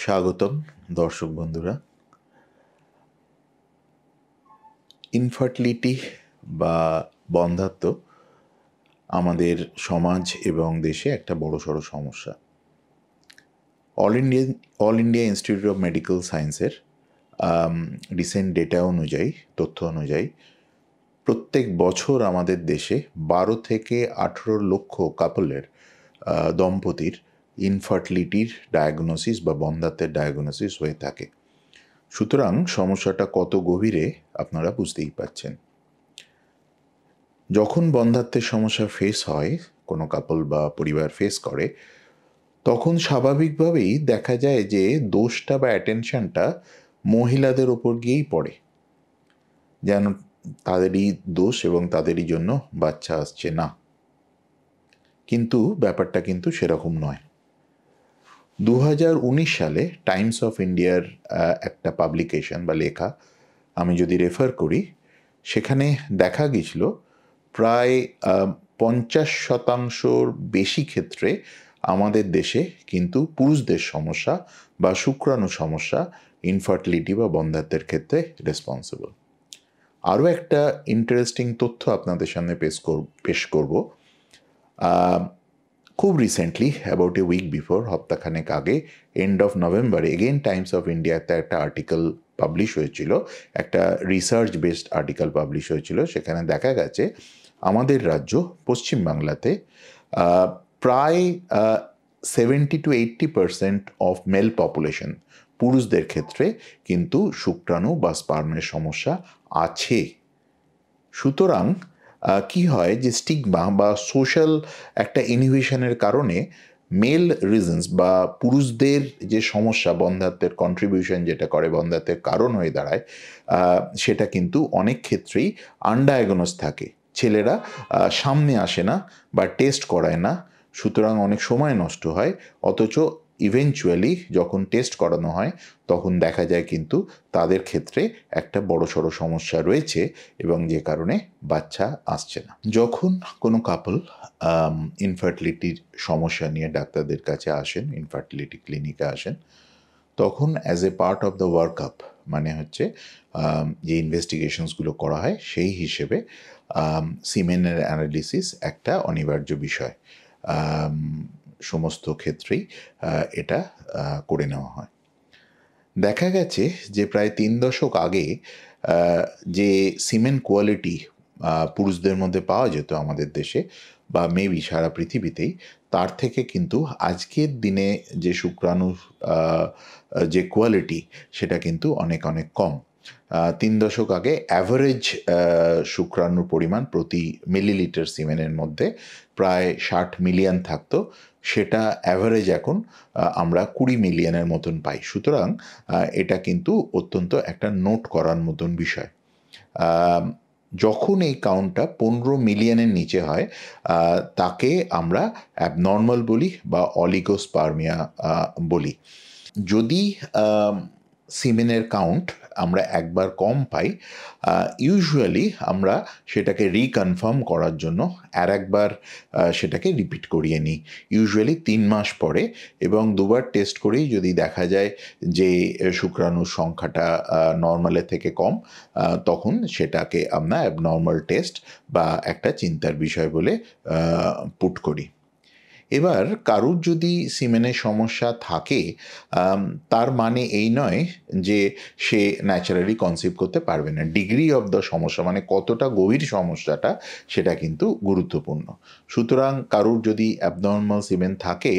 স্বাগতম দর্শক বন্ধুরা। ইনফার্টিলিটি বা বন্ধ্যাত্ব আমাদের সমাজ এবং দেশে একটা বড়সড় সমস্যা। All India institute of medical সায়েন্সের রিসেন্ট ডেটা অনুযায়ী, তথ্য অনুযায়ী, প্রত্যেক বছর আমাদের দেশে 12 থেকে 18 লক্ষ কাপলের দম্পতির ইনফার্টিলিটির ডায়াগনোসিস বা বন্ধ্যাত্বের ডায়াগনোসিস হয়ে থাকে। সুতরাং সমস্যাটা কত গভীরে আপনারা বুঝতেই পারছেন। যখন বন্ধ্যাত্বের সমস্যা ফেস হয়, কোনো কাপল বা পরিবার ফেস করে, তখন স্বাভাবিকভাবেই দেখা যায় যে দোষটা বা অ্যাটেনশনটা মহিলাদের ওপর গিয়েই পড়ে, যেন তাদেরই দোষ এবং তাদেরই জন্য বাচ্চা আসছে না। কিন্তু ব্যাপারটা কিন্তু সেরকম নয়। 2019 সালে টাইমস অফ ইন্ডিয়ার একটা পাবলিকেশন বা লেখা আমি যদি রেফার করি, সেখানে দেখা গেছিল প্রায় 50% বেশি ক্ষেত্রে আমাদের দেশে কিন্তু পুরুষদের সমস্যা বা শুক্রাণু সমস্যা ইনফার্টিলিটি বা বন্ধ্যাত্বের ক্ষেত্রে রেসপন্সিবল। আরও একটা ইন্টারেস্টিং তথ্য আপনাদের সামনে পেশ করব। খুব recently, about a week before, হপ্তাখানেক আগে, end of November, again Times of ইন্ডিয়াতে একটা আর্টিকেল পাবলিশ হয়েছিল, একটা রিসার্চ বেসড আর্টিকেল পাবলিশ হয়েছিল। সেখানে দেখা গেছে আমাদের রাজ্য পশ্চিমবাংলাতে প্রায় 70-80% অফ মেল পপুলেশন, পুরুষদের ক্ষেত্রে কিন্তু শুক্রাণু বা স্পার্মের সমস্যা আছে। সুতরাং কি হয় যে স্টিগমা বা সোশ্যাল একটা ইনহিবিশনের কারণে মেল রিজনস বা পুরুষদের যে সমস্যা, বন্ধ্যাত্বের কন্ট্রিবিউশন যেটা করে, বন্ধ্যাত্বের কারণ হয়ে দাঁড়ায়, সেটা কিন্তু অনেক ক্ষেত্রেই আনডায়াগনোস থাকে। ছেলেরা সামনে আসে না বা টেস্ট করায় না, সুতরাং অনেক সময় নষ্ট হয়। অথচ ইভেনচুয়ালি যখন টেস্ট করানো হয়, তখন দেখা যায় কিন্তু তাদের ক্ষেত্রে একটা বড়সড় সমস্যা রয়েছে এবং যে কারণে বাচ্চা আসছে না। যখন কোনো কাপল ইনফার্টিলিটির সমস্যা নিয়ে ডাক্তারদের কাছে আসেন, ইনফার্টিলিটি ক্লিনিকে আসেন, তখন as a part of the workup, মানে হচ্ছে যে ইনভেস্টিগেশনসগুলো করা হয়, সেই হিসেবে সিমেনের অ্যানালিসিস একটা অনিবার্য বিষয়। সমস্ত ক্ষেত্রেই এটা করে নেওয়া হয়। দেখা গেছে যে প্রায় 3 দশক আগে যে সিমেন্ট কোয়ালিটি পুরুষদের মধ্যে পাওয়া যেত আমাদের দেশে বা মেবি সারা পৃথিবীতেই, তার থেকে কিন্তু আজকের দিনে যে শুক্রাণুর যে কোয়ালিটি, সেটা কিন্তু অনেক অনেক কম। 3 দশক আগে অ্যাভারেজ শুক্রাণুর পরিমাণ প্রতি মিলিলিটার সিমেনের মধ্যে প্রায় 60 মিলিয়ন থাকতো, সেটা অ্যাভারেজ এখন আমরা 20 মিলিয়নের মতন পাই। সুতরাং এটা কিন্তু অত্যন্ত একটা নোট করার মতন বিষয়। যখন এই কাউন্টটা 15 মিলিয়নের নিচে হয়, তাকে আমরা অ্যাবনর্মাল বলি বা অলিগোস্পার্মিয়া বলি। যদি সিমেনের কাউন্ট আমরা একবার কম পাই, ইউজুয়ালি আমরা সেটাকে রিকনফার্ম করার জন্য আর একবার সেটাকে রিপিট করিয়ে নিই, ইউজুয়ালি 3 মাস পরে, এবং 2বার টেস্ট করেই যদি দেখা যায় যে শুক্রাণুর সংখ্যাটা নর্মালের থেকে কম, তখন সেটাকে আমরা অ্যাবনর্মাল টেস্ট বা একটা চিন্তার বিষয় বলে পুট করি। এবার কারুর যদি সিমেনের সমস্যা থাকে, তার মানে এই নয় যে সে ন্যাচারালি কনসিভ করতে পারবে না। ডিগ্রি অফ দ্য সমস্যা, মানে কতটা গভীর সমস্যাটা, সেটা কিন্তু গুরুত্বপূর্ণ। সুতরাং কারুর যদি অ্যাবনর্মাল সিমেন থাকে,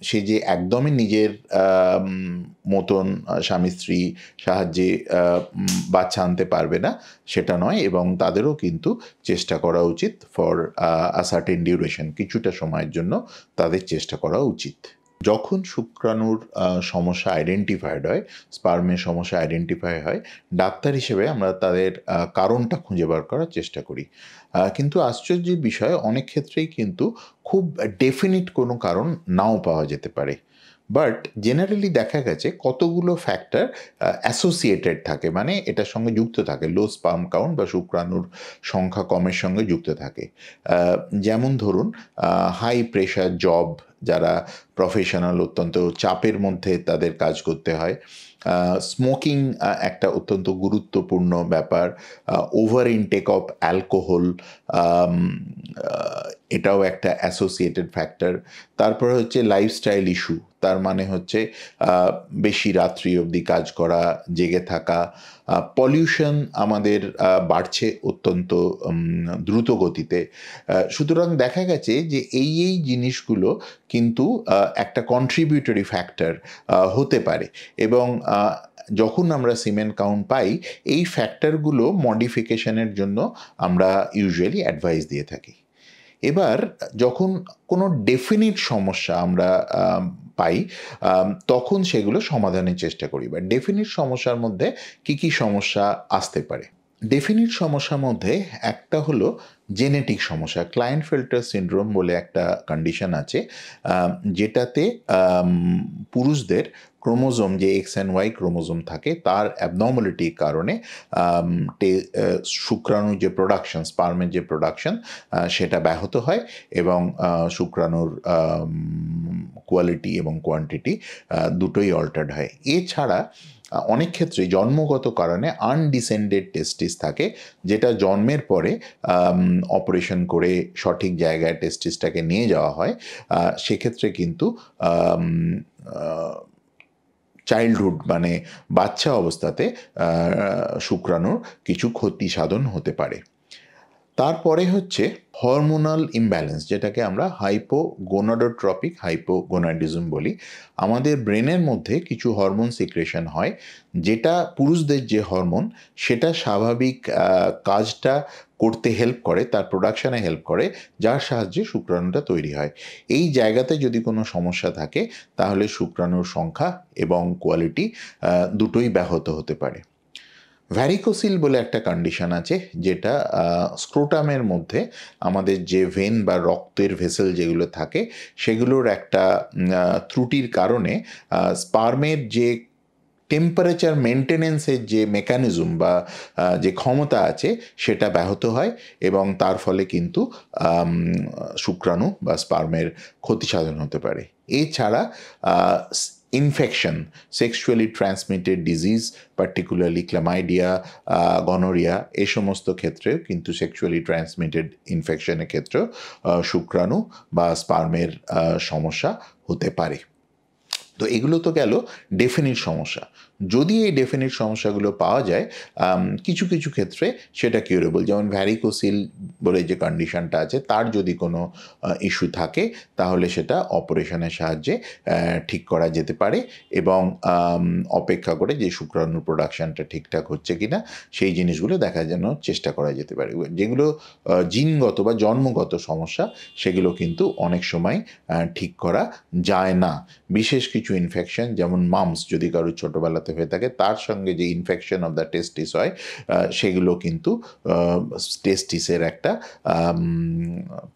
সে যে একদমই নিজের মতন স্বামী স্ত্রী সাহায্যে বাচ্চা আনতে পারবে না, সেটা নয়, এবং তাদেরও কিন্তু চেষ্টা করা উচিত ফর আ সার্টেন ডিউরেশন, কিছুটা সময়ের জন্য তাদের চেষ্টা করা উচিত। যখন শুক্রাণুর সমস্যা আইডেন্টিফাইড হয়, স্পার্মের সমস্যা আইডেন্টিফাই হয়, ডাক্তার হিসেবে আমরা তাদের কারণটা খুঁজে বার করার চেষ্টা করি। কিন্তু আশ্চর্যের বিষয়, অনেক ক্ষেত্রেই কিন্তু খুব ডেফিনিট কোনো কারণ নাও পাওয়া যেতে পারে। বাট জেনারেলি দেখা গেছে কতগুলো ফ্যাক্টর অ্যাসোসিয়েটেড থাকে, মানে এটার সঙ্গে যুক্ত থাকে, লো স্পার্ম কাউন্ট বা শুক্রাণুর সংখ্যা কমের সঙ্গে যুক্ত থাকে। যেমন ধরুন, হাই প্রেশার জব যারা প্রফেশনাল, অত্যন্ত চাপের মধ্যে তাদের কাজ করতে হয়। স্মোকিং একটা অত্যন্ত গুরুত্বপূর্ণ ব্যাপার। ওভার ইনটেক অফ অ্যালকোহল, এটাও একটা অ্যাসোসিয়েটেড ফ্যাক্টর। তারপরে হচ্ছে লাইফস্টাইল ইস্যু, তার মানে হচ্ছে বেশি রাত্রি অবধি কাজ করা, জেগে থাকা। পলিউশন আমাদের বাড়ছে অত্যন্ত দ্রুত গতিতে। সুতরাং দেখা গেছে যে এই জিনিসগুলো কিন্তু একটা কন্ট্রিবিউটরি ফ্যাক্টর হতে পারে, এবং যখন আমরা সিমেন্ট কাউন্ট পাই এই ফ্যাক্টরগুলো মডিফিকেশনের জন্য আমরা ইউজুয়ালি অ্যাডভাইস দিয়ে থাকি। এবার যখন কোনো ডেফিনিট সমস্যা আমরা পাই তখন সেগুলো সমাধানের চেষ্টা করি। বা ডেফিনিট সমস্যার মধ্যে কি সমস্যা আসতে পারে? ডেফিনিট সমস্যার মধ্যে একটা হলো জেনেটিক সমস্যা। ক্লায়েনফেল্টার সিনড্রোম বলে একটা কন্ডিশন আছে, যেটাতে পুরুষদের ক্রোমোজোম, যে এক্স অ্যান্ড ওয়াই ক্রোমোজোম থাকে, তার অ্যাবনর্মালিটির কারণে শুক্রাণুর যে প্রোডাকশন, স্পার্মের যে প্রোডাকশন, সেটা ব্যাহত হয় এবং শুক্রাণুর কোয়ালিটি এবং কোয়ান্টিটি দুটোই অল্টার্ড হয়। এছাড়া অনেক ক্ষেত্রে জন্মগত কারণে আনডিসেন্ডেড টেস্টিস থাকে, যেটা জন্মের পরে অপারেশন করে সঠিক জায়গায় টেস্টিসটাকে নিয়ে যাওয়া হয়। সেক্ষেত্রে কিন্তু চাইল্ডহুড মানে বাচ্চা অবস্থাতে শুক্রাণুর কিছু ক্ষতি সাধন হতে পারে। তারপরে হচ্ছে হরমোনাল ইমব্যালেন্স, যেটাকে আমরা হাইপোগোনাডোট্রপিক হাইপোগোনাডিজম বলি। আমাদের ব্রেনের মধ্যে কিছু হরমোন সিক্রেশন হয়, যেটা পুরুষদের যে হরমোন সেটা স্বাভাবিক কাজটা করতে হেল্প করে, তার প্রোডাকশানে হেল্প করে, যার সাহায্যে শুক্রাণুটা তৈরি হয়। এই জায়গাতে যদি কোনো সমস্যা থাকে তাহলে শুক্রাণুর সংখ্যা এবং কোয়ালিটি দুটোই ব্যাহত হতে পারে। ভ্যারিকোসিল বলে একটা কন্ডিশন আছে, যেটা স্ক্রোটামের মধ্যে আমাদের যে ভেন বা রক্তের ভেসেল যেগুলো থাকে সেগুলোর একটা ত্রুটির কারণে স্পার্মের যে টেম্পারেচার মেনটেনেন্সের যে মেকানিজম বা যে ক্ষমতা আছে সেটা ব্যাহত হয়, এবং তার ফলে কিন্তু শুক্রাণু বা স্পার্মের ক্ষতি সাধন হতে পারে। এছাড়া infection, sexually transmitted disease, particularly chlamydia, gonorrhoea, এই সমস্ত ক্ষেত্রেও কিন্তু সেক্সুয়ালি ট্রান্সমিটেড ইনফেকশনের ক্ষেত্রেও শুক্রাণু বা স্পার্মের সমস্যা হতে পারে। তো এগুলো তো গেল ডেফিনিট সমস্যা। যদি এই ডেফিনিট সমস্যাগুলো পাওয়া যায় কিছু ক্ষেত্রে সেটা কিউরেবল। যেমন ভ্যারিকোসিল বলে যে কন্ডিশনটা আছে, তার যদি কোনো ইস্যু থাকে তাহলে সেটা অপারেশনের সাহায্যে ঠিক করা যেতে পারে, এবং অপেক্ষা করে যে শুক্রাণুর প্রোডাকশানটা ঠিকঠাক হচ্ছে কিনা সেই জিনিসগুলো দেখার জন্য চেষ্টা করা যেতে পারে। যেগুলো জিনগত বা জন্মগত সমস্যা সেগুলো কিন্তু অনেক সময় ঠিক করা যায় না। বিশেষ কিছু ইনফেকশন, যেমন মামস যদি কারো ছোটোবেলাতে হয়ে থাকে, তার সঙ্গে যে ইনফেকশন অফ দ্য টেস্টিস হয় সেগুলো কিন্তু টেস্টিসের একটা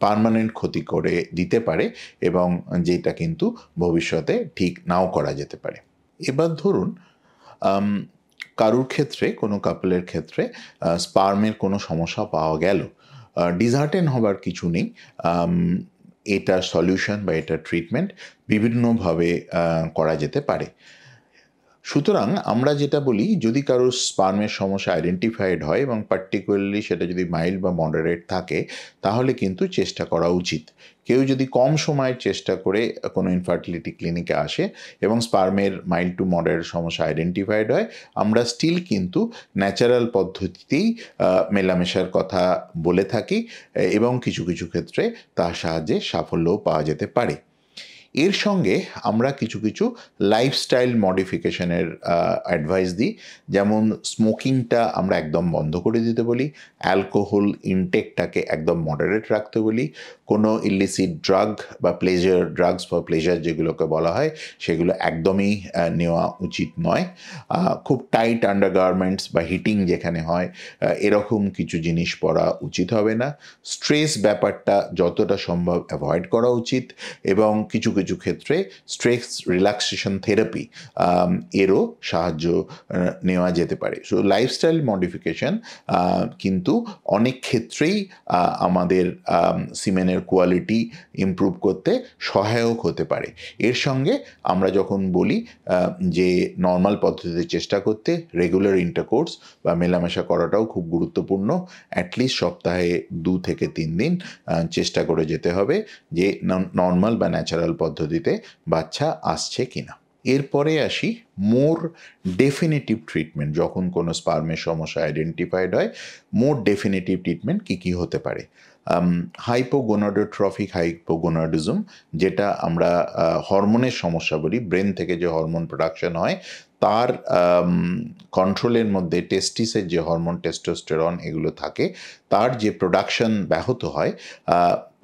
পার্মানেন্ট ক্ষতি করে দিতে পারে, এবং যেটা কিন্তু ভবিষ্যতে ঠিক নাও করা যেতে পারে। এবার ধরুন কারুর ক্ষেত্রে, কোনো কাপলের ক্ষেত্রে স্পার্মের কোনো সমস্যা পাওয়া গেল, ডিসহার্টেন হবার কিছু নেই। এটা সলিউশন বা এটা ট্রিটমেন্ট বিভিন্নভাবে করা যেতে পারে। সুতরাং আমরা যেটা বলি, যদি কারোর স্পার্মের সমস্যা আইডেন্টিফাইড হয় এবং পার্টিকুলারলি সেটা যদি মাইল্ড বা মডারেট থাকে, তাহলে কিন্তু চেষ্টা করা উচিত। কেউ যদি কম সময়ের চেষ্টা করে কোনো ইনফার্টিলিটি ক্লিনিকে আসে এবং স্পার্মের মাইল্ড টু মডারেট সমস্যা আইডেন্টিফাইড হয়, আমরা স্টিল কিন্তু ন্যাচারাল পদ্ধতিতেই মেলামেশার কথা বলে থাকি, এবং কিছু ক্ষেত্রে তার সাহায্যে সাফল্যও পাওয়া যেতে পারে। এর সঙ্গে আমরা কিছু লাইফস্টাইল মডিফিকেশনের অ্যাডভাইস দিই। যেমন স্মোকিংটা আমরা একদম বন্ধ করে দিতে বলি, অ্যালকোহল ইনটেকটাকে একদম মডারেট রাখতে বলি, কোনো ইলিসিট ড্রাগ বা ড্রাগস ফর প্লেজার যেগুলোকে বলা হয় সেগুলো একদমই নেওয়া উচিত নয়। খুব টাইট আন্ডারগার্মেন্টস বা হিটিং যেখানে হয় এরকম কিছু জিনিস পরা উচিত হবে না। স্ট্রেস ব্যাপারটা যতটা সম্ভব অ্যাভয়েড করা উচিত, এবং কিছু কিছু ক্ষেত্রে স্ট্রেস রিল্যাক্সেশন থেরাপি এরও সাহায্য নেওয়া যেতে পারে। সো লাইফস্টাইল মডিফিকেশন কিন্তু অনেক ক্ষেত্রেই আমাদের সিমেনের কোয়ালিটি ইমপ্রুভ করতে সহায়ক হতে পারে। এর সঙ্গে আমরা যখন বলি যে নর্মাল পদ্ধতিতে চেষ্টা করতে, রেগুলার ইন্টারকোর্স বা মেলামেশা করাটাও খুব গুরুত্বপূর্ণ। অ্যাটলিস্ট সপ্তাহে 2 থেকে 3 দিন চেষ্টা করে যেতে হবে যে নর্মাল বা ন্যাচারাল পদ্ধতিতে বাচ্চা আসছে কিনা। এরপরে আসি মোর ডেফিনেটিভ ট্রিটমেন্ট। যখন কোনো স্পার্মের সমস্যা আইডেন্টিফাইড হয়, মোর ডেফিনেটিভ ট্রিটমেন্ট কী কী হতে পারে? হাইপোগোনাডোট্রফিক হাইপোগোনাডিজম, যেটা আমরা হরমোনের সমস্যা বলি, ব্রেন থেকে যে হরমোন প্রোডাকশন হয় তার কন্ট্রোলের মধ্যে টেস্টিসের যে হরমোন টেস্টোস্টেরন এগুলো থাকে, তার যে প্রোডাকশন ব্যাহত হয়,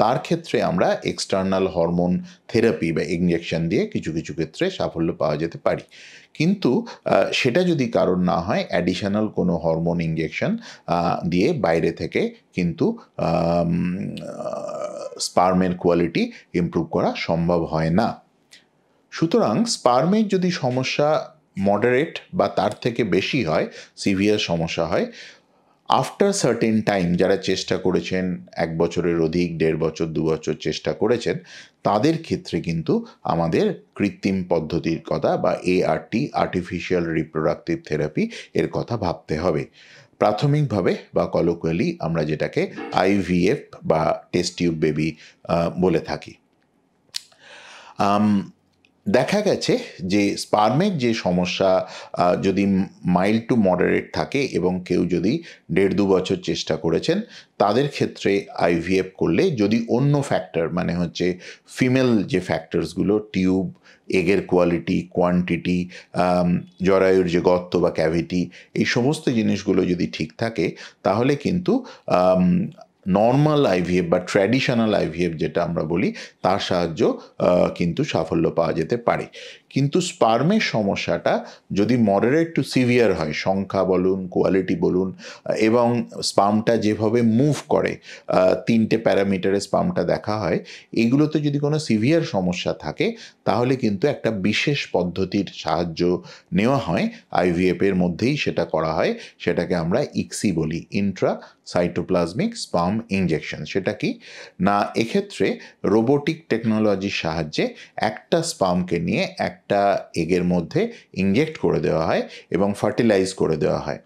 তার ক্ষেত্রে আমরা এক্সটার্নাল হরমোন থেরাপি বা ইঞ্জেকশন দিয়ে কিছু কিছু ক্ষেত্রে সাফল্য পাওয়া যেতে পারি। কিন্তু সেটা যদি কারণ না হয়, অ্যাডিশনাল কোনো হরমোন ইঞ্জেকশন দিয়ে বাইরে থেকে কিন্তু স্পার্মের কোয়ালিটি ইমপ্রুভ করা সম্ভব হয় না। সুতরাং স্পার্মের যদি সমস্যা মডারেট বা তার থেকে বেশি হয়, সিভিয়ার সমস্যা হয়, আফটার সার্টেন টাইম, যারা চেষ্টা করেছেন 1 বছরের অধিক, 1.5 বছর, 2 বছর চেষ্টা করেছেন, তাদের ক্ষেত্রে কিন্তু আমাদের কৃত্রিম পদ্ধতির কথা বা ART, আর্টিফিশিয়াল রিপ্রোডাক্টিভ থেরাপি, এর কথা ভাবতে হবে। প্রাথমিকভাবে বা কলোকুয়ালি আমরা যেটাকে IVF বা টেস্ট টিউব বেবি বলে থাকি। দেখা গেছে যে স্পার্মের যে সমস্যা যদি মাইল্ড টু মডারেট থাকে এবং কেউ যদি 1.5-2 বছর চেষ্টা করেছেন, তাদের ক্ষেত্রে IVF করলে যদি অন্য ফ্যাক্টর, মানে হচ্ছে ফিমেল যে ফ্যাক্টরসগুলো, টিউব, এগের কোয়ালিটি, কোয়ান্টিটি, জরায়ুর যে গর্ত বা ক্যাভিটি, এই সমস্ত জিনিসগুলো যদি ঠিক থাকে, তাহলে কিন্তু নর্মাল IVF বা ট্র্যাডিশনাল IVF যেটা আমরা বলি, তার সাহায্য কিন্তু সাফল্য পাওয়া যেতে পারে। কিন্তু স্পার্মের সমস্যাটা যদি মডারেট টু সিভিয়ার হয়, সংখ্যা বলুন, কোয়ালিটি বলুন, এবং স্পার্মটা যেভাবে মুভ করে, 3টে প্যারামিটারে স্পার্মটা দেখা হয়, এগুলোতে যদি কোনো সিভিয়ার সমস্যা থাকে, তাহলে কিন্তু একটা বিশেষ পদ্ধতির সাহায্য নেওয়া হয়। IVF এর মধ্যেই সেটা করা হয়, সেটাকে আমরা ICSI বলি, ইন্ট্রা সাইটোপ্লাজমিক স্পার্ম ইঞ্জেকশন। সেটা কি না, এক্ষেত্রে রোবোটিক টেকনোলজির সাহায্যে একটা স্পার্মকে নিয়ে একটা এগের মধ্যে ইনজেক্ট করে দেওয়া হয় এবং ফার্টিলাইজ করে দেওয়া হয়।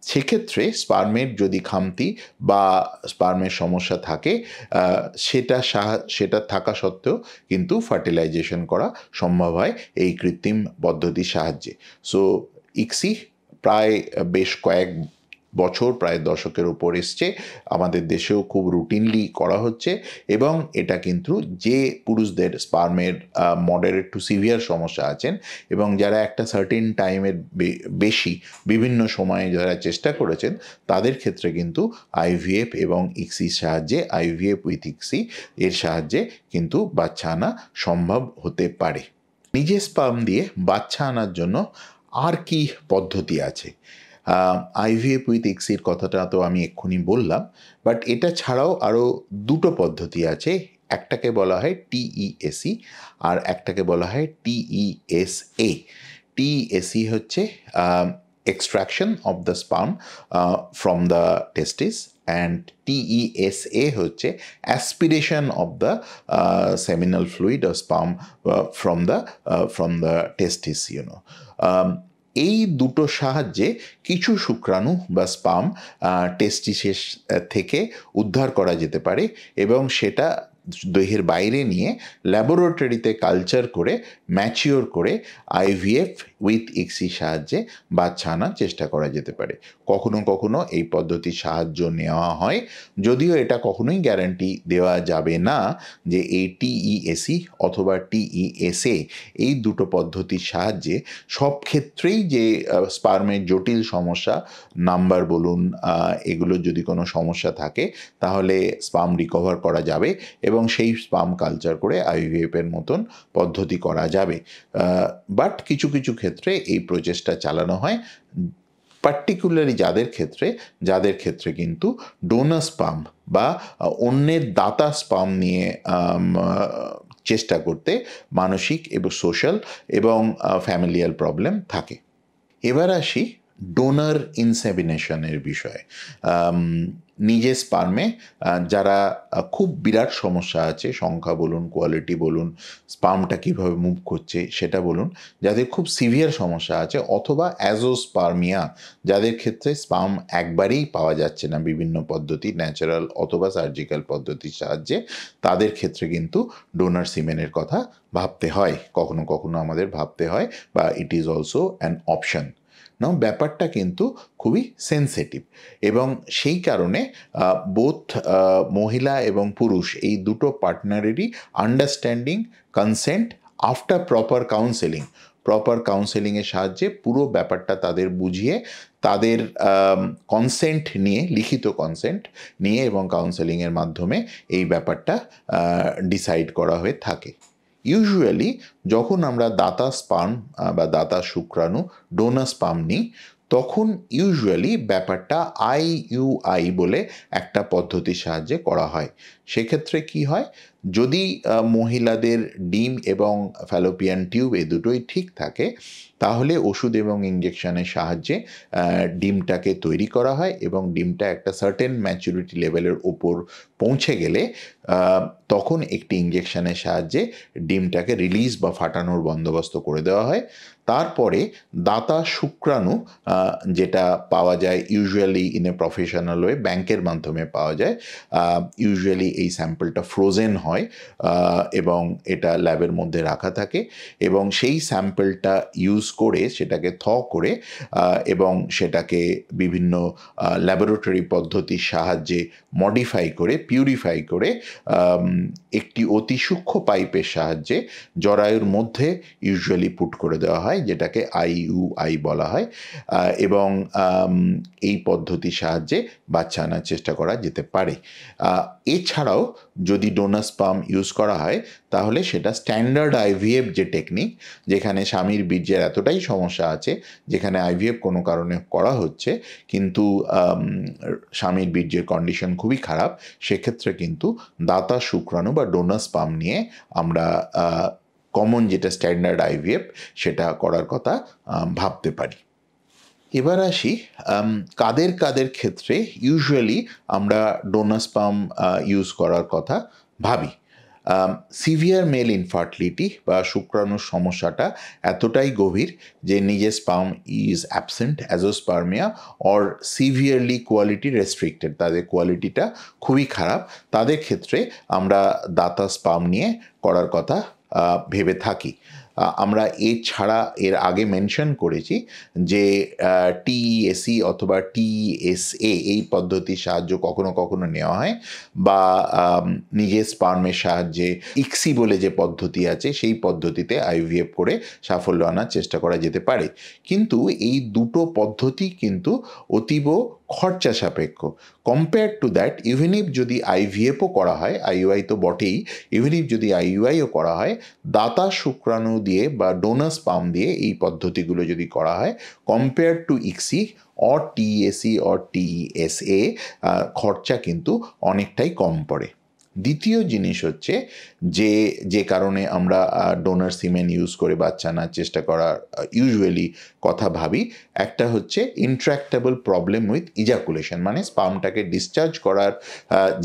সেক্ষেত্রে স্পার্মের যদি খামতি বা স্পার্মের সমস্যা থাকে, সেটা থাকা সত্ত্বেও কিন্তু ফার্টিলাইজেশন করা সম্ভব হয় এই কৃত্রিম পদ্ধতির সাহায্যে। সো ICSI প্রায় বেশ কয়েক বছর, প্রায় দশকের উপর এসছে, আমাদের দেশেও খুব রুটিনলি করা হচ্ছে, এবং এটা কিন্তু যে পুরুষদের স্পার্মের মডারেট টু সিভিয়ার সমস্যা আছেন এবং যারা একটা সার্টেন টাইমের বেশি বিভিন্ন সময়ে যারা চেষ্টা করেছেন, তাদের ক্ষেত্রে কিন্তু IVF এবং ICSIর সাহায্যে, IVF উইথ ICSI এর সাহায্যে কিন্তু বাচ্চা আনা সম্ভব হতে পারে। নিজের স্পার্ম দিয়ে বাচ্চা আনার জন্য আর কি পদ্ধতি আছে? IVF উইথ ICSIর কথাটা তো আমি এক্ষুনি বললাম, বাট এটা ছাড়াও আরও 2টো পদ্ধতি আছে। একটাকে বলা হয় TESE আর একটাকে বলা হয় TESA। TESE হচ্ছে extraction of the sperm from the testis, and TESA হচ্ছে aspiration of the seminal fluid or sperm from the testis, এই দুটো সাহায্যে কিছু শুক্রাণু বা স্পার্ম টেস্টিসেস থেকে উদ্ধার করা যেতে পারে এবং সেটা দেহের বাইরে নিয়ে ল্যাবরেটরিতে কালচার করে ম্যাচিওর করে IVF উইথ ICSI সাহায্যে বাচ্চা আনার চেষ্টা করা যেতে পারে। কখনো কখনো এই পদ্ধতির সাহায্য নেওয়া হয়, যদিও এটা কখনোই গ্যারান্টি দেওয়া যাবে না যে এই TESE অথবা TESA এই দুটো পদ্ধতির সাহায্যে সব ক্ষেত্রেই যে স্পার্মের জটিল সমস্যা, নাম্বার বলুন, এগুলো যদি কোনো সমস্যা থাকে, তাহলে স্পার্ম রিকভার করা যাবে এবং সেই স্পার্ম কালচার করে IVF এর মতন পদ্ধতি করা যাবে। বাট কিছু কিছু ক্ষেত্রে এই প্রচেষ্টা চালানো হয়, পার্টিকুলারলি যাদের ক্ষেত্রে কিন্তু ডোনার স্পার্ম বা অন্যের দাতা স্পার্ম নিয়ে চেষ্টা করতে মানসিক এবং সোশ্যাল এবং ফ্যামিলিয়াল প্রবলেম থাকে। এবার আসি ডোনার ইনসেমিনেশনের বিষয়ে। নিজের স্পার্মে যারা খুব বিরাট সমস্যা আছে, সংখ্যা বলুন, কোয়ালিটি বলুন, স্পার্মটা কীভাবে মুভ করছে সেটা বলুন, যাদের খুব সিভিয়ার সমস্যা আছে, অথবা অ্যাজোস্পার্মিয়া, যাদের ক্ষেত্রে স্পার্ম একবারেই পাওয়া যাচ্ছে না বিভিন্ন পদ্ধতি, ন্যাচারাল অথবা সার্জিক্যাল পদ্ধতির সাহায্যে, তাদের ক্ষেত্রে কিন্তু ডোনার সিমেনের কথা ভাবতে হয়, কখনো কখনো আমাদের ভাবতে হয়, বা it is also an option. Now ব্যাপারটা কিন্তু খুবই সেন্সিটিভ, এবং সেই কারণে বোথ মহিলা এবং পুরুষ এই দুটো পার্টনারেরই আন্ডারস্ট্যান্ডিং, কনসেন্ট আফটার প্রপার কাউন্সেলিংয়ের সাহায্যে পুরো ব্যাপারটা তাদের বুঝিয়ে, তাদের কনসেন্ট নিয়ে, লিখিত কনসেন্ট নিয়ে এবং কাউন্সেলিংয়ের মাধ্যমে এই ব্যাপারটা ডিসাইড করা হয়ে থাকে। ইউজুয়ালি যখন আমরা দাতা স্পার্ম বা দাতা শুক্রাণু, ডোনার স্পার্ম নিই, তখন ইউজুয়ালি ব্যাপারটা IUI বলে একটা পদ্ধতির সাহায্যে করা হয়। সেক্ষেত্রে কি হয়, যদি মহিলাদের ডিম এবং ফ্যালোপিয়ান টিউব এই দুটোই ঠিক থাকে, তাহলে ওষুধ এবং ইঞ্জেকশনের সাহায্যে ডিমটাকে তৈরি করা হয়, এবং ডিমটা একটা সার্টেন ম্যাচুরিটি লেভেলের ওপর পৌঁছে গেলে তখন একটি ইঞ্জেকশনের সাহায্যে ডিমটাকে রিলিজ বা ফাটানোর বন্দোবস্ত করে দেওয়া হয়। তারপরে দাতা শুক্রাণু, যেটা পাওয়া যায় usually in a professional way, ব্যাংকের মাধ্যমে পাওয়া যায়, ইউজুয়ালি এই স্যাম্পলটা ফ্রোজেন হয় এবং এটা ল্যাবের মধ্যে রাখা থাকে, এবং সেই স্যাম্পলটা ইউজ করে সেটাকে করে এবং সেটাকে বিভিন্ন ল্যাবরেটরি পদ্ধতির সাহায্যে মডিফাই করে, পিউরিফাই করে একটি অতি সূক্ষ্ম পাইপের সাহায্যে জরায়ুর মধ্যে ইউজুয়ালি পুট করে দেওয়া হয়, যেটাকে IUI বলা হয়, এবং এই পদ্ধতির সাহায্যে বাচ্চা আনার চেষ্টা করা যেতে পারে। এছাড়াও যদি ডোনার স্পার্ম ইউজ করা হয়, তাহলে সেটা স্ট্যান্ডার্ড IVF যে টেকনিক, যেখানে স্বামীর বীর্যের এতটাই সমস্যা আছে, যেখানে IVF কোনো কারণে করা হচ্ছে কিন্তু স্বামীর বীর্যের কন্ডিশন খুবই খারাপ, সেক্ষেত্রে কিন্তু দাতা শুক্রাণু বা ডোনার স্পার্ম নিয়ে আমরা কমন যেটা স্ট্যান্ডার্ড IVF সেটা করার কথা ভাবতে পারি। এবার আসি কাদের কাদের ক্ষেত্রে ইউজুয়ালি আমরা ডোনার স্পার্ম ইউজ করার কথা ভাবি। সিভিয়ার মেল ইনফার্টিলিটি বা শুক্রাণুর সমস্যাটা এতটাই গভীর যে নিজের sperm is absent, azoospermia, or severely quality restricted, তাদের কোয়ালিটিটা খুবই খারাপ, তাদের ক্ষেত্রে আমরা দাতা স্পার্ম নিয়ে করার কথা ভেবে থাকি। আমরা এছাড়া এর আগে মেনশন করেছি যে TESE অথবা TESA এই পদ্ধতির সাহায্য কখনো কখনো নেওয়া হয়, বা নিজের স্পার্মের সাহায্যে ICSI বলে যে পদ্ধতি আছে সেই পদ্ধতিতে IVF করে সাফল্য আনার চেষ্টা করা যেতে পারে। কিন্তু এই দুটো পদ্ধতি কিন্তু অতীব খরচা সাপেক্ষ। Compare to that, even if যদি IVFও করা হয়, IUI তো বটেই, ইভেন ইফ যদি IUIও করা হয়, দাতা শুক্রাণু দিয়ে বা ডোনার স্পার্ম দিয়ে এই পদ্ধতিগুলো যদি করা হয়, compare to ICSI or TESE or TESA, খরচা কিন্তু অনেকটাই কম পড়ে। দ্বিতীয় জিনিস হচ্ছে যে কারণে আমরা ডোনার সিমেন ইউজ করে বাচ্চা আনার চেষ্টা করার ইউজুয়ালি কথা ভাবি, একটা হচ্ছে ইন্ট্র্যাক্টেবল প্রবলেম উইথ ইজাকুলেশন, মানে স্পার্মটাকে ডিসচার্জ করার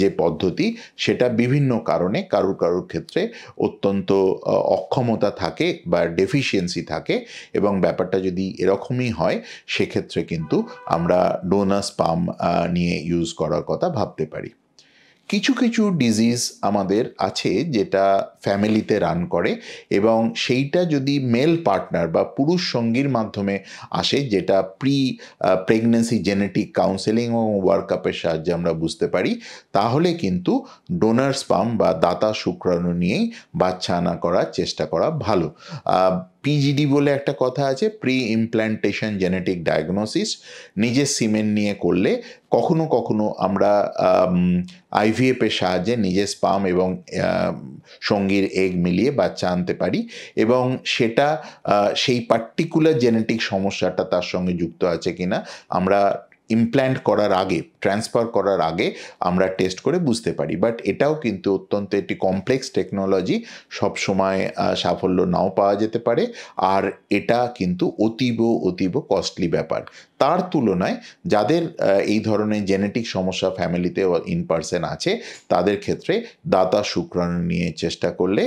যে পদ্ধতি, সেটা বিভিন্ন কারণে কারুর ক্ষেত্রে অত্যন্ত অক্ষমতা থাকে বা ডেফিসিয়েন্সি থাকে, এবং ব্যাপারটা যদি এরকমই হয় সেক্ষেত্রে কিন্তু আমরা ডোনার স্পার্ম নিয়ে ইউজ করার কথা ভাবতে পারি। কিছু কিছু ডিজিজ আমাদের আছে যেটা ফ্যামিলিতে রান করে, এবং সেইটা যদি মেল পার্টনার বা পুরুষ সঙ্গীর মাধ্যমে আসে, যেটা প্রেগনেন্সি জেনেটিক কাউন্সেলিং ও ওয়ার্কআপের সাহায্যে আমরা বুঝতে পারি, তাহলে কিন্তু ডোনার স্পার্ম বা দাতা শুক্রাণু নিয়েই বাচ্চা আনা করার চেষ্টা করা ভালো। PGD বলে একটা কথা আছে, প্রি ইমপ্ল্যান্টেশন জেনেটিক ডায়াগনোসিস, নিজের সিমেন নিয়ে করলে কখনো কখনো আমরা IVF-এর সাহায্যে নিজের স্পার্ম এবং সঙ্গীর এগ মিলিয়ে বাচ্চা আনতে পারি, এবং সেটা সেই পার্টিকুলার জেনেটিক সমস্যাটা তার সঙ্গে যুক্ত আছে কিনা আমরা ইমপ্ল্যান্ট করার আগে, ট্রান্সফার করার আগে আমরা টেস্ট করে বুঝতে পারি। বাট এটাও কিন্তু অত্যন্ত একটি কমপ্লেক্স টেকনোলজি, সবসময় সাফল্য নাও পাওয়া যেতে পারে, আর এটা কিন্তু অতীব কস্টলি ব্যাপার। তার তুলনায় যাদের এই ধরনের জেনেটিক সমস্যা ফ্যামিলিতে ইন পার্সন আছে, তাদের ক্ষেত্রে দাতা শুক্রাণু নিয়ে চেষ্টা করলে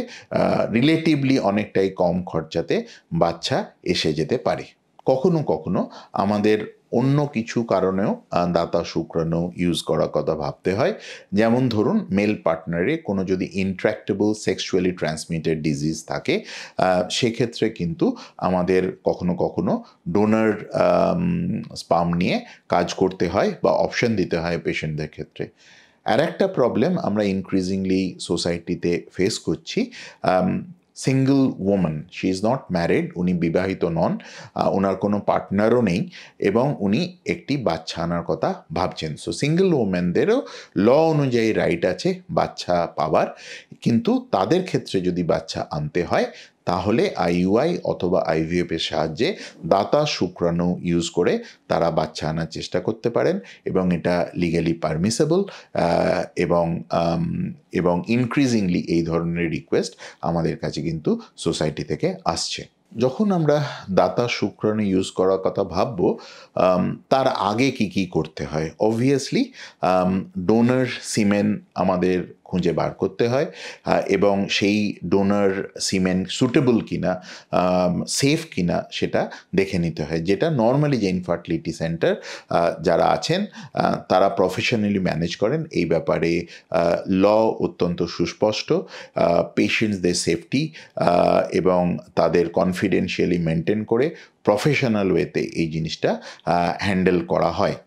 রিলেটিভলি অনেকটাই কম খরচাতে বাচ্চা এসে যেতে পারে। কখনো কখনো আমাদের অন্য কিছু কারণেও দাতা শুক্রাণু ইউজ করার কথা ভাবতে হয়। যেমন ধরুন, মেল পার্টনারে কোনো যদি ইন্ট্র্যাক্টেবল সেক্সুয়ালি ট্রান্সমিটেড ডিজিজ থাকে, সেক্ষেত্রে কিন্তু আমাদের কখনো কখনো ডোনার স্পাম নিয়ে কাজ করতে হয় বা অপশন দিতে হয় পেশেন্টদের ক্ষেত্রে। আর একটা প্রবলেম আমরা ইনক্রিজিংলি সোসাইটিতে ফেস করছি, single woman, she is not married, উনি বিবাহিত নন, ওনার কোনো পার্টনারও নেই এবং উনি একটি বাচ্চা আনার কথা ভাবছেন। সো সিঙ্গল ওম্যানদেরও ল অনুযায়ী রাইট আছে বাচ্চা পাওয়ার, কিন্তু তাদের ক্ষেত্রে যদি বাচ্চা আনতে হয় তাহলে আইইউআই অথবা আইভিএফের সাহায্যে দাতা শুক্রাণু ইউজ করে তারা বাচ্চা আনার চেষ্টা করতে পারেন, এবং এটা লিগ্যালি পারমিসেবল, এবং ইনক্রিজিংলি এই ধরনের রিকোয়েস্ট আমাদের কাছে কিন্তু সোসাইটি থেকে আসছে। যখন আমরা দাতা শুক্রাণু ইউজ করার কথা ভাববো, তার আগে কি করতে হয়? অবভিয়াসলি ডোনার সিমেন আমাদের খুঁজে বার করতে হয়, এবং সেই ডোনার সিমেন সুটেবল কিনা, সেফ কিনা সেটা দেখে নিতে হয়, যেটা নর্মালি যে ইনফার্টিলিটি সেন্টার যারা আছেন তারা প্রফেশনালি ম্যানেজ করেন। এই ব্যাপারে ল অত্যন্ত সুস্পষ্ট, পেশেন্টসদের সেফটি এবং তাদের কনফিডেন্সিয়ালি মেনটেন করে প্রফেশনাল ওয়েতে এই জিনিসটা হ্যান্ডেল করা হয়।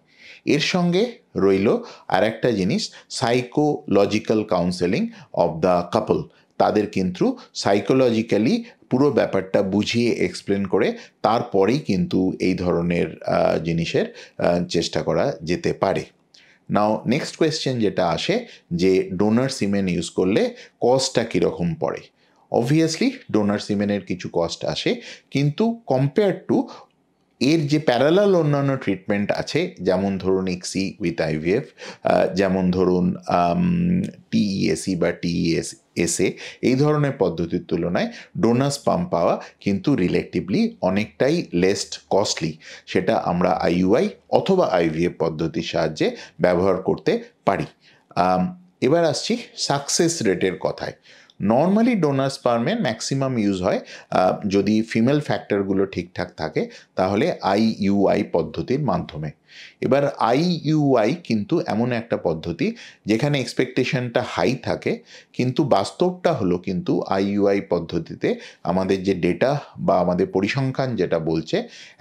এর সঙ্গে রইল আর একটা জিনিস, সাইকোলজিক্যাল কাউন্সেলিং অফ দ্য কাপল। তাদের কিন্তু সাইকোলজিক্যালি পুরো ব্যাপারটা বুঝিয়ে এক্সপ্লেন করে তারপরেই কিন্তু এই ধরনের জিনিসের চেষ্টা করা যেতে পারে। নাও নেক্সট কোয়েশ্চেন যেটা আসে, যে ডোনার সিমেন ইউজ করলে কস্টটা কীরকম পড়ে? অবভিয়াসলি ডোনার সিমেনের কিছু কস্ট আসে, কিন্তু কম্পেয়ার টু এর যে প্যারালাল অন্যান্য ট্রিটমেন্ট আছে, যেমন ধরুন ইক্সি উইথ আইভিএফ, যেমন ধরুন টিইএসি বা টিইএসএ, এই ধরনের পদ্ধতির তুলনায় ডোনার স্পাম পাওয়া কিন্তু রিলেটিভলি অনেকটাই লেস কস্টলি। সেটা আমরা আইইউআই অথবা আইভিএফ পদ্ধতির সাহায্যে ব্যবহার করতে পারি। এবার আসছি সাকসেস রেটের কথায়। নর্মালি ডোনার স্পার্মের ম্যাক্সিমাম ইউজ হয় যদি ফিমেল ফ্যাক্টরগুলো ঠিকঠাক থাকে, তাহলে আইইউআই পদ্ধতির মাধ্যমে। এবার আইইউআই কিন্তু এমন একটা পদ্ধতি যেখানে এক্সপেকটেশনটা হাই থাকে, কিন্তু বাস্তবটা হলো কিন্তু আইইউআই পদ্ধতিতে আমাদের যে ডেটা বা আমাদের পরিসংখ্যান যেটা বলছে,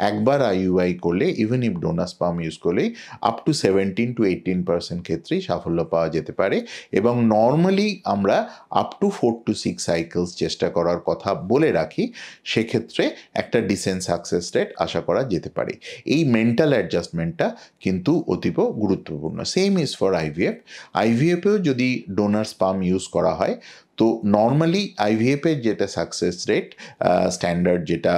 একবার আইইউআই করলে, even if donor sperm use করলেই আপ টু 17-18% ক্ষেত্রেই সাফল্য পাওয়া যেতে পারে, এবং নর্মালি আমরা আপ টু 4 to 6 সাইকেলস চেষ্টা করার কথা বলে রাখি। সেক্ষেত্রে একটা ডিসেন্ট সাকসেস রেট আশা করা যেতে পারে। এই মেন্টাল অ্যাডজাস্টমেন্টটা কিন্তু অতীব গুরুত্বপূর্ণ। Same is for IVF. আইভিএফেও যদি ডোনার স্পার্ম ইউজ করা হয়, তো নর্মালি আইভিএফের যেটা সাকসেস রেট, স্ট্যান্ডার্ড যেটা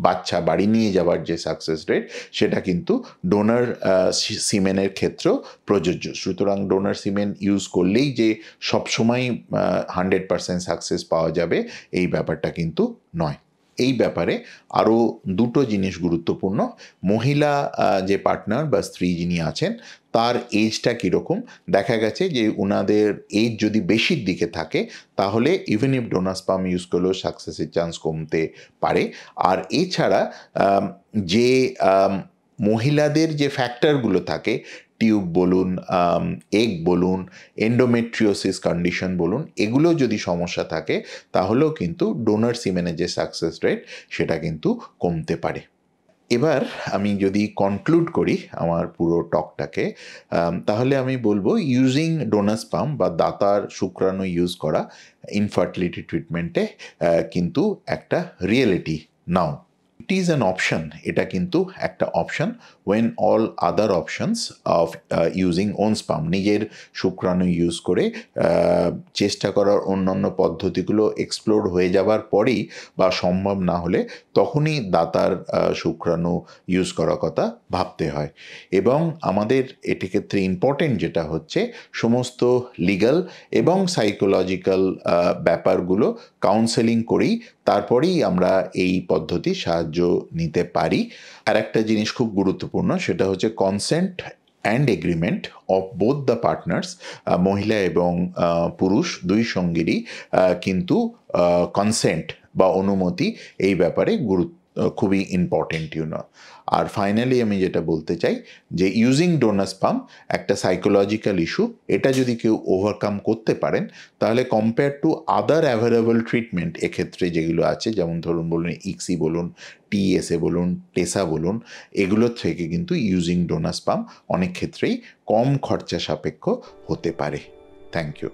বাচ্চা বাড়ি নিয়ে যাওয়ার যে সাকসেস রেট, সেটা কিন্তু ডোনার সিমেনের ক্ষেত্রেও প্রযোজ্য। সুতরাং ডোনার সিমেন ইউজ করলেই যে সবসময় 100% সাকসেস পাওয়া যাবে, এই ব্যাপারটা কিন্তু নয়। এই ব্যাপারে আরও দুটো জিনিস গুরুত্বপূর্ণ। মহিলা যে পার্টনার বা স্ত্রী যিনি আছেন, তার এজটা কীরকম। দেখা গেছে যে ওনাদের এজ যদি বেশির দিকে থাকে, তাহলে even if donor sperm use করলেও সাকসেসের চান্স কমতে পারে। আর এছাড়া যে মহিলাদের যে ফ্যাক্টরগুলো থাকে, টিউব বলুন, এগ বলুন, এন্ডোমেট্রিওসিস কন্ডিশন বলুন, এগুলো যদি সমস্যা থাকে, তাহলেও কিন্তু ডোনার সিমেনের যে সাকসেস রেট সেটা কিন্তু কমতে পারে। এবার আমি যদি কনক্লুড করি আমার পুরো টকটাকে, তাহলে আমি বলবো ইউজিং ডোনার স্পার্ম বা দাতার শুক্রাণু ইউজ করা ইনফার্টিলিটি ট্রিটমেন্টে কিন্তু একটা reality now. It is an option, এটা কিন্তু একটা option when all other options of using own sperm, নিজের শুক্রাণু ইউজ করে চেষ্টা করার অন্যান্য পদ্ধতিগুলো এক্সপ্লোর হয়ে যাবার পরেই বা সম্ভব না হলে তখনই দাতার শুক্রাণু ইউজ করার কথা ভাবতে হয়। এবং আমাদের এটি ক্ষেত্রে ইম্পর্টেন্ট যেটা হচ্ছে সমস্ত লিগ্যাল এবং সাইকোলজিক্যাল ব্যাপারগুলো কাউন্সেলিং করেই তারপরেই আমরা এই পদ্ধতির সাহায্য নিতে পারি। আর একটা জিনিস খুব গুরুত্বপূর্ণ, সেটা হচ্ছে consent and agreement of both the partners, মহিলা এবং পুরুষ দুই সঙ্গীরই কিন্তু কনসেন্ট বা অনুমতি এই ব্যাপারে খুবই ইম্পর্টেন্ট আর ফাইনালি আমি যেটা বলতে চাই যে ইউজিং ডোনার স্পাম একটা সাইকোলজিক্যাল ইস্যু, এটা যদি কেউ ওভারকাম করতে পারেন তাহলে compare to other available treatment এক্ষেত্রে যেগুলো আছে, যেমন ধরুন বলুন ইক্সি বলুন, টিএসএ বলুন, টেসা বলুন, এগুলোর থেকে কিন্তু ইউজিং ডোনার স্পাম অনেক ক্ষেত্রেই কম খরচা সাপেক্ষ হতে পারে। Thank you.